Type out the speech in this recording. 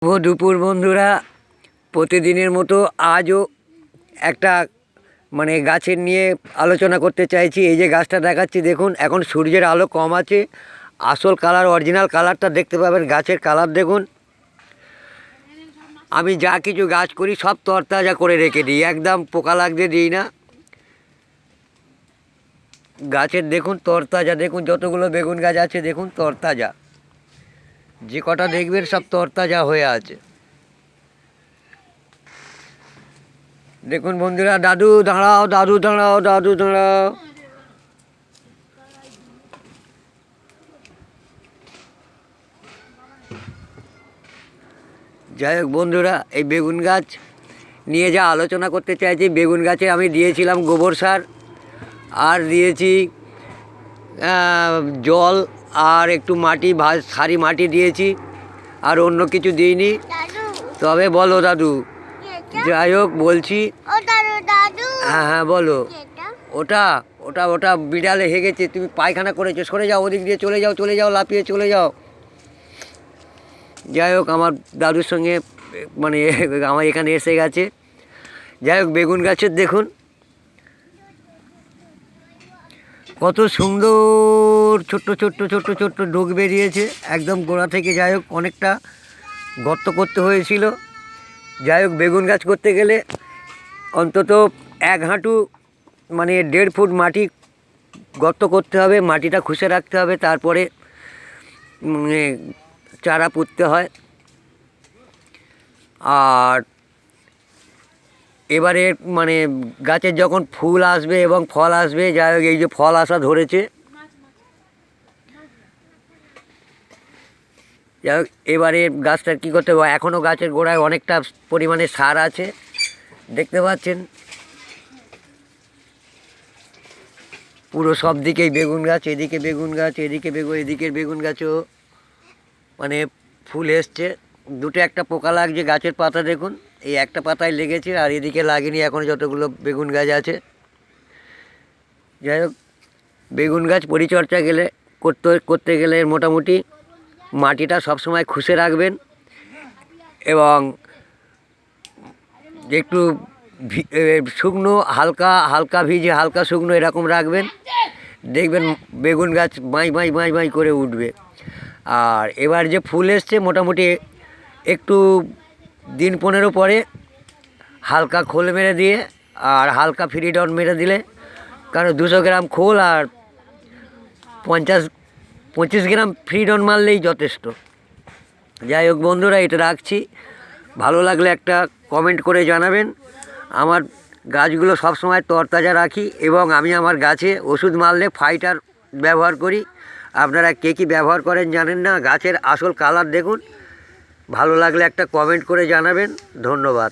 শুভ দুপুর বন্ধুরা, প্রতিদিনের মতো আজও একটা গাছের নিয়ে আলোচনা করতে চাইছি। এই যে গাছটা দেখাচ্ছি দেখুন, এখন সূর্যের আলো কম আছে, আসল কালার অরিজিনাল কালারটা দেখতে পাবেন। গাছের কালার দেখুন। আমি যা কিছু গাছ করি সব তরতাজা করে রেখে দিই, একদম পোকা লাগতে দিই না। গাছের দেখুন তরতাজা, দেখুন যতগুলো বেগুন গাছ আছে দেখুন তরতাজা, যে কটা দেখবেন সব তরতাজা হয়ে আছে। দেখুন বন্ধুরা, দাদু দাঁড়াও, দাদু দাঁড়াও, দাদু দাঁড়াও। যাই হোক বন্ধুরা, এই বেগুন গাছ নিয়ে যা আলোচনা করতে চাইছি, বেগুন গাছে আমি দিয়েছিলাম গোবর সার, আর দিয়েছি জল, আর একটু মাটি সারি মাটি দিয়েছি, আর অন্য কিছু দিইনি। তবে বলো দাদু। যাই হোক বলছি, হ্যাঁ হ্যাঁ বলো। ওটা ওটা ওটা বিড়ালে হেগেছে, তুমি পায়খানা করেছো, সরে যাও, ওদিক দিয়ে চলে যাও, চলে যাও, লাফিয়ে চলে যাও। যাই হোক, আমার দাদুর সঙ্গে আমার এখানে এসে গেছে। যাই হোক, বেগুন গাছের দেখুন কত সুন্দর ছোট্ট ছোট্ট ছোট্ট ছোট্ট ডোক বেরিয়েছে একদম গোড়া থেকে। যাই হোক, অনেকটা গর্ত করতে হয়েছিল। যাই হোক, বেগুন গাছ করতে গেলে অন্তত 1 হাঁটু 1.5 ফুট মাটি গর্ত করতে হবে, মাটিটা খুশে রাখতে হবে, তারপরে চারা পুঁততে হয়। আর এবারে গাছের যখন ফুল আসবে এবং ফল আসবে, যাই হোক এই যে ফল আসা ধরেছে, যাই হোক এবারে গাছটার কী করতে হবে, এখনও গাছের গোড়ায় অনেকটা পরিমাণে সার আছে, দেখতে পাচ্ছেন। পুরো সব দিকেই বেগুন গাছ, এদিকে বেগুন গাছ, এদিকের বেগুন গাছও ফুল এসছে। দুটো একটা পোকা লাগছে গাছের পাতা, দেখুন এই একটা পাতায় লেগেছে, আর এদিকে লাগেনি এখন যতগুলো বেগুন গাছ আছে। যাই হোক, বেগুন গাছ পরিচর্যা করতে গেলে মোটামুটি মাটিটা সবসময় খুশে রাখবেন, এবং একটু শুকনো হালকা হালকা ভিজে হালকা শুকনো এরকম রাখবেন, দেখবেন বেগুন গাছ বাঁই বাঁই বাঁই বাঁই করে উঠবে। আর এবার যে ফুল এসছে, মোটামুটি একটু দিন 15 পরে হালকা খোল মেরে দিয়ে, আর হালকা ফিরিডন মেরে দিলে, কারণ 200 গ্রাম খোল আর 25 গ্রাম ফিরিডন মারলেই যথেষ্ট। যাই হোক বন্ধুরা, এটা রাখছি। ভালো লাগলে একটা কমেন্ট করে জানাবেন। আমার গাছগুলো সবসময় তরতাজা রাখি, এবং আমি আমার গাছে ওষুধ মারলে ফাইটার ব্যবহার করি। আপনারা কে কী ব্যবহার করেন জানেন না। গাছের আসল কালার দেখুন। ভালো লাগলে একটা কমেন্ট করে জানাবেন। ধন্যবাদ।